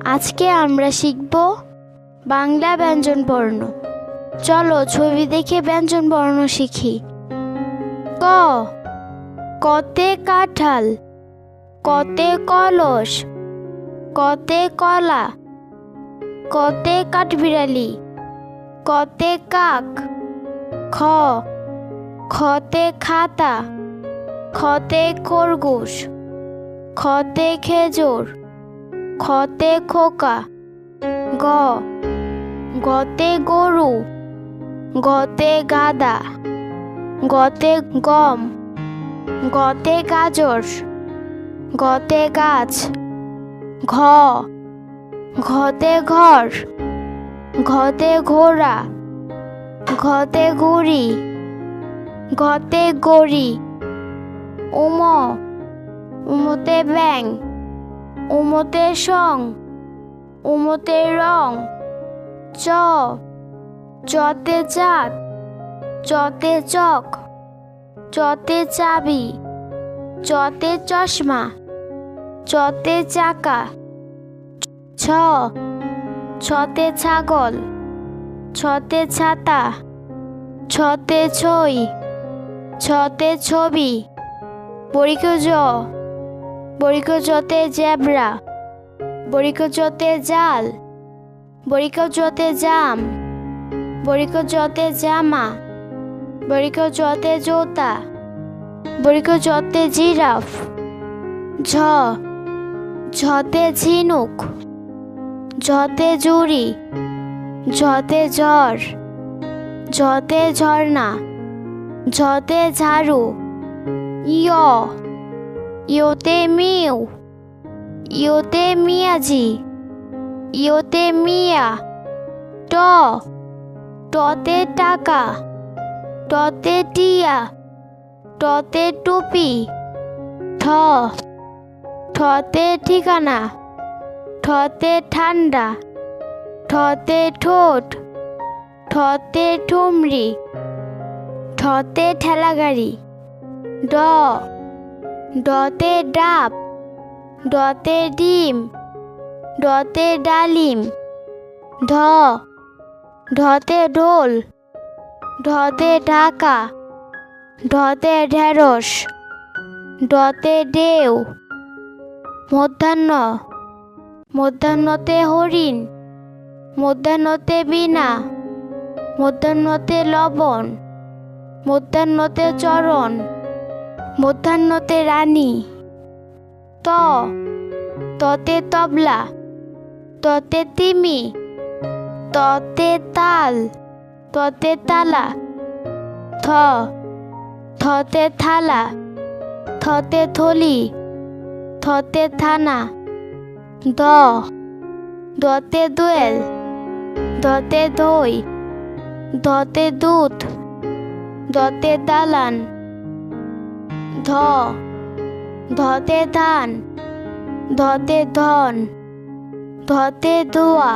আজকে আমরা শিখব বাংলা ব্যঞ্জনবর্ণ। চলো ছবি দেখে ব্যঞ্জনবর্ণ শিখি। ক, কতে কাঁঠাল, কতে কলস, কতে কলা, কতে কাঠবিড়ালি, কতে কাক। খ, খতে খাতা, খতে খরগোশ, খতে খেজুর, খতে খোকা। গ, গতে গরু, গতে গাধা, গতে গম, গতে গাজর, গতে গাছ। ঘ, ঘতে ঘর, ঘতে ঘোড়া, ঘতে ঘুড়ি, ঘতে গড়ি। উম, উমতে ব্যাং, উমতে সং, উমতে রং। চ, চতে চাঁদ, চতে চক, চতে চাবি, চতে চশমা, চতে চাকা। ছ, ছতে ছাগল, ছতে ছাতা, ছতে ছই, ছতে ছবি। বরিক জ, বরিক জতে জেব্রা, বরিক জতে জাল, বরিক জতে জাম, বরিক জতে জামা, বরিক জতে জোতা, বরিক জতে জিরাফ। ঝ, ঝতে ঝিনুক, ঝতে জুড়ি, ঝতে ঝড়, ঝতে ঝর্ণা, ঝতে ঝাড়ু। ইয়, ইয়তে মিউ, ইয়তে মিয়াজি, ইয়তে মিয়া। ট, টতে টাকা, টতে টিয়া, টতে টুপি। ঠ, ঠতে ঠিকানা, ঠতে ঠান্ডা, ঠতে ঠোঁট, ঠতে ঠুমরি, ঠতে ঠেলাগাড়ি। ড, ডতে ডাব, ডতে ডিম, ডতে ডালিম। ঢ, ঢতে ঢোল, ঢতে ঢাকা, ঢতে ঢেঁড়স, ডতে ডেউ। মধ্যাহ্ন, মধ্যাহ্নতে হরিণ, মধ্যাহ্নতে বীণা, মধ্যাহ্নতে লবণ, মধ্যাহ্নতে চরণ, মধ্যাহ্নতে রানী। ত, ততে তবলা, ততে তিমি, ততে তাল, ততে তালা। থ, থতে থালা, থতে থলি, থতে থানা। দ, দতে দোয়েল, দতে দই, দতে দুধ, দতে দালান। ধ, ধতে ধান, ধতে ধন, ধতে ধোয়া,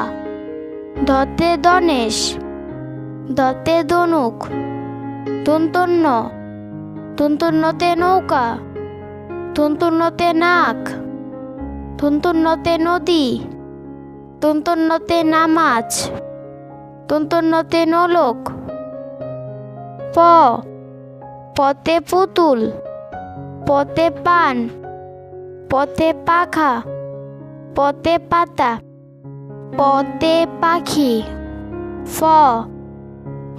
ধতে ধনেশ, ধতে ধনুক। তুনতুন্ন, তুনতুন্নতে নৌকা, তুনতুন্নতে নাক, তুনতুন্নতে নদী, তুনতুন্নতে নামাজ, তুনতুন্নতে নোলক। প, পতে পুতুল, পতে পান, পতে পাখা, পতে পাতা, পতে পাখি। ফ,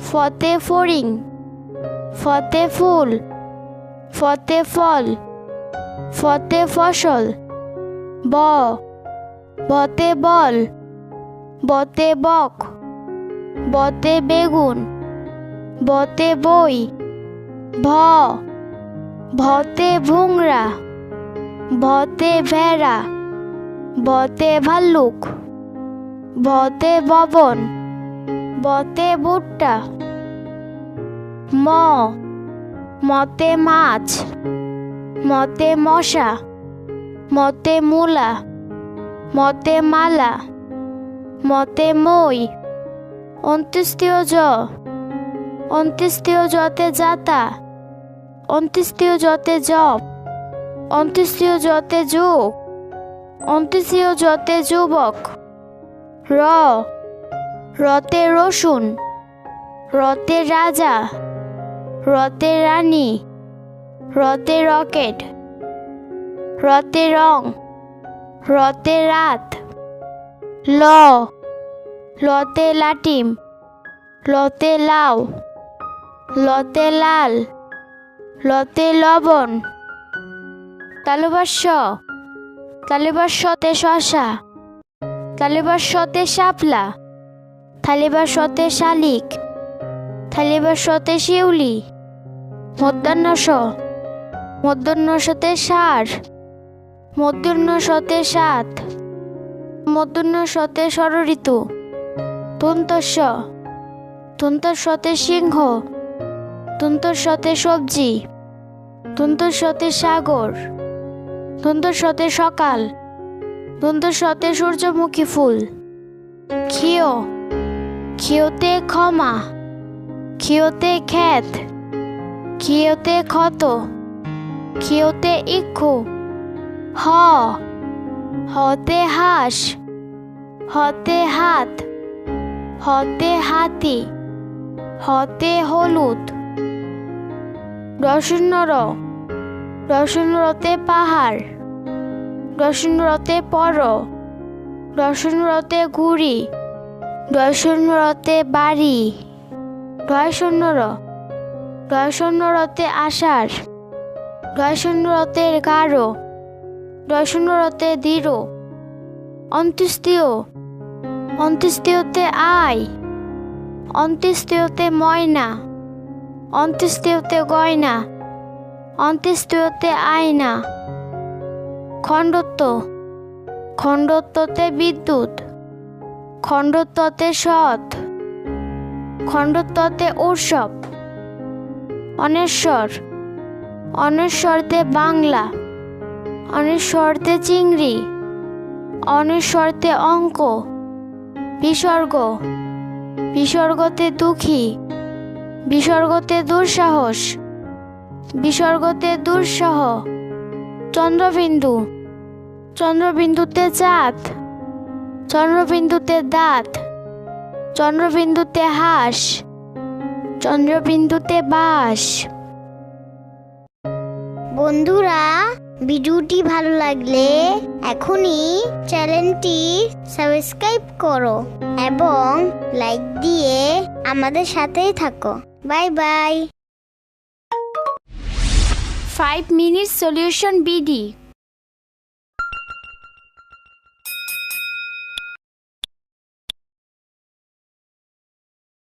ফতে ফড়িং, ফতে ফুল, ফতে ফল, ফতে ফসল। ব, বতে বল, বতে বক, বতে বেগুন, বতে বই। ভ, ভতে ভুংরা, ভতে ভেড়া, ভতে ভাল্লুক, ভতে ভবন, বতে ভুট্টা। ম, মতে মাছ, মতে মশা, মতে মূলা, মতে মালা, মতে মই। অন্ত্যেষ্টিয় জ, অন্ত্যেষ্টিয় জতে জাতা, অন্ত্যেষ্টিয় জতে জপ, অন্ত্যেষ্টিয় জতে যোগ, অন্ত্যেসিও যতে যুবক। র, রতে রসুন, রতে রাজা, রতে রানী, রতে রকেট, রতে রং, রতে রাত। ল, লতে লাটিম, লতে লাউ, লতে লাল, লতে লবণ। তালুবাস্য, তালিবাস্যতে শশা, তালিবাস্যতে শাপলা, থালিবাস্যতে শালিক, থালিবাস্যতে শিউলি। মধ্যাহ্নস, মধ্যাহ্নসতে সার, মধ্যাহ্নসতে সাত, মধ্যাহ্নসতে ষড়ঋতু। দন্তস্য, দন্তস্যতে সিংহ, দন্তস্যতে সবজি, দন্তস্যতে সাগর, দন্তস্যতে সকাল, দন্তস্যতে সূর্যমুখী ফুল। ক্ষিয়, ক্ষিয়তে ক্ষমা, ক্ষিয়তে ক্ষেত, ক্ষিয়তে ক্ষত, ক্ষিয়তে ইক্ষু। হ, হতে হাঁস, হতে হাত, হতে হাতি, হতে হলুদ। রসুন্নর, রসুন্নরতে পাহাড়, রসুন্নরতে পর, রসুন্নরতে ঘুড়ি, রসুন্নরতে বাড়ি। রয়সুন্নর, রয়সুন্নরতে আষাঢ়, রয়সুন্নরতে গাঢ়, রয়সুন্নরতে দৃঢ়। অন্ত্যেষ্টিয়, অন্ত্যেষ্টিয়তে আয়, অন্ত্যেষ্টিয়তে ময়না, অন্ত্যেষ্টিয়তে গয়না, অন্ত্যেষ্টিয়তে আয়না। খণ্ডত্ব, খণ্ডত্বতে বিদ্যুৎ, খণ্ডত্বতে সৎ, খণ্ডত্বতে উৎসব। অনেশ্বর, অনেশ্বরতে বাংলা, অনেশ্বরতে চিংড়ি, অনেশ্বরতে অঙ্ক। বিসর্গ, বিসর্গতে দুঃখী, বিসর্গতে দুঃসাহস, বিসর্গতে দুঃসহ। চন্দ্রবিন্দু, চন্দ্রবিন্দুতে চাঁদ, চন্দ্রবিন্দুতে দাঁত, চন্দ্রবিন্দুতে হাঁস, চন্দ্রবিন্দুতে বাঁশ। বন্ধুরা, ভিডিওটি ভালো লাগলে এখনই চ্যানেলটি সাবস্ক্রাইব করো এবং লাইক দিয়ে আমাদের সাথেই থাকো। Bye bye. 5 minutes solution BD